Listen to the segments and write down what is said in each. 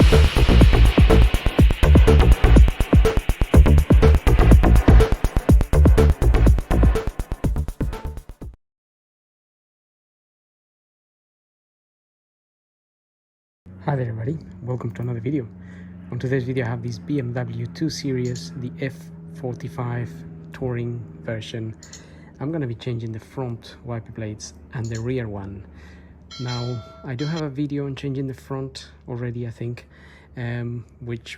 Hi there everybody, welcome to another video. On today's video I have this BMW 2 Series, the F45 Touring version. I'm going to be changing the front wiper blades and the rear one. Now I do have a video on changing the front already, I think,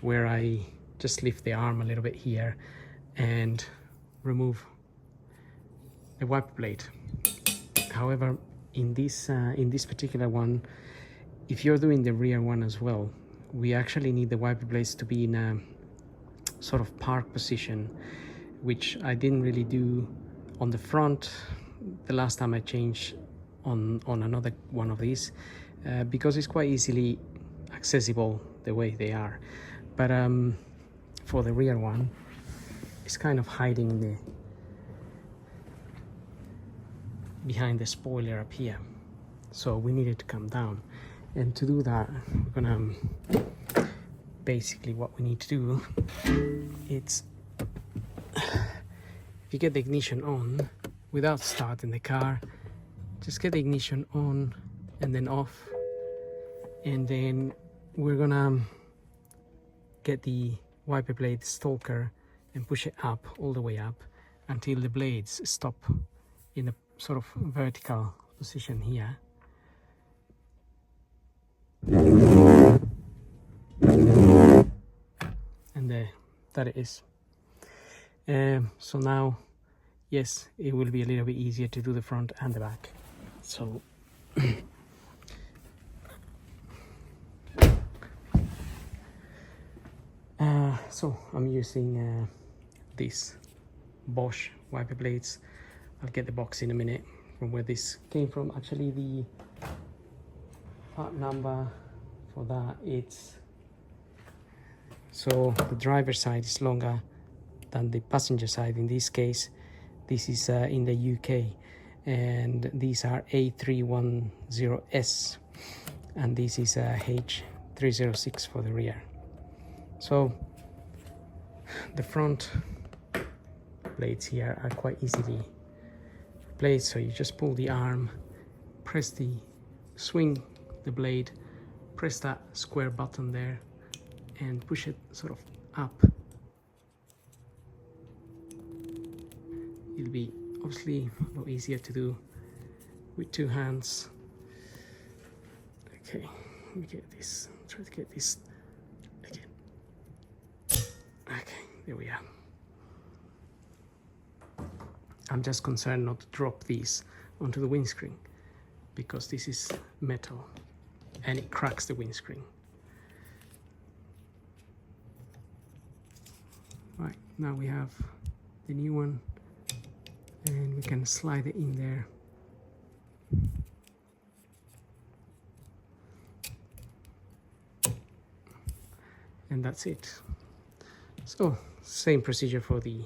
where I just lift the arm a little bit here and remove the wiper blade. However, in this particular one, if you're doing the rear one as well, we actually need the wiper blades to be in a sort of park position, which I didn't really do on the front the last time I changed on another one of these, because it's quite easily accessible the way they are. But for the rear one, it's kind of hiding in the behind the spoiler up here, so we need it to come down. And to do that, we're gonna basically, what we need to do, it's if you get the ignition on without starting the car, just get the ignition on and then off, and then we're gonna get the wiper blade stalker and push it up, all the way up, until the blades stop in a sort of vertical position here. And that it is. So now, yes, it will be a little bit easier to do the front and the back. So so I'm using these Bosch wiper blades. I'll get the box in a minute from where this came from. Actually, the part number for that, it's so the driver's side is longer than the passenger side. In this case, this is in the UK, and these are A310S, and this is H306 for the rear. So the front blades here are quite easily replaced. So you just pull the arm, swing the blade, press that square button there and push it sort of up. It'll be obviously a lot easier to do with two hands. Okay, let me get this, try to get this again. Okay, there we are. I'm just concerned not to drop these onto the windscreen, because this is metal and it cracks the windscreen. Right, now we have the new one, and we can slide it in there. And that's it. So same procedure for the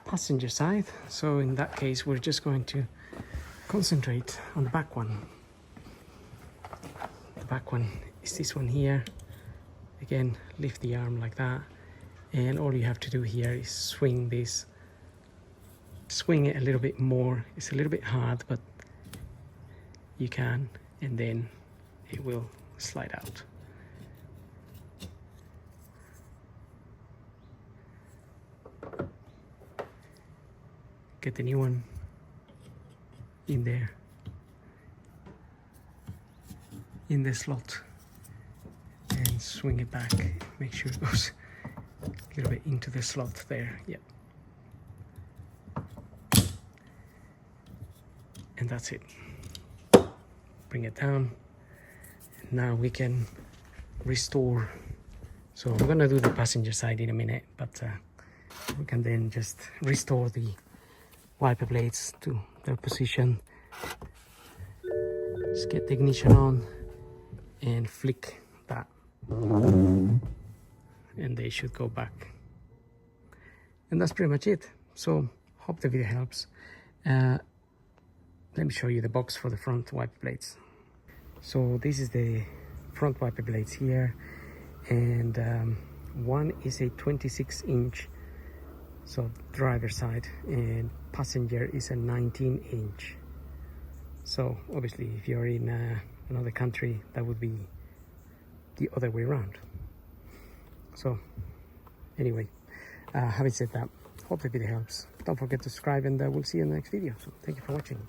passenger side. So in that case, we're just going to concentrate on the back one. The back one is this one here. Again, lift the arm like that, and all you have to do here is swing this, swing it a little bit more. It's a little bit hard, but you can, and then it will slide out. Get the new one in there, in the slot, and swing it back. Make sure it goes a little bit into the slot there. Yep. And that's it. Bring it down. Now we can restore. So we're gonna do the passenger side in a minute, but we can then just restore the wiper blades to their position. Just get the ignition on and flick that, and they should go back. And that's pretty much it. So hope the video helps. Let me show you the box for the front wiper blades. So this is the front wiper blades here, and one is a 26-inch, so driver side, and passenger is a 19-inch. So obviously if you're in another country, that would be the other way around. So anyway, having said that, hope the video helps. Don't forget to subscribe, and we'll see you in the next video. So thank you for watching.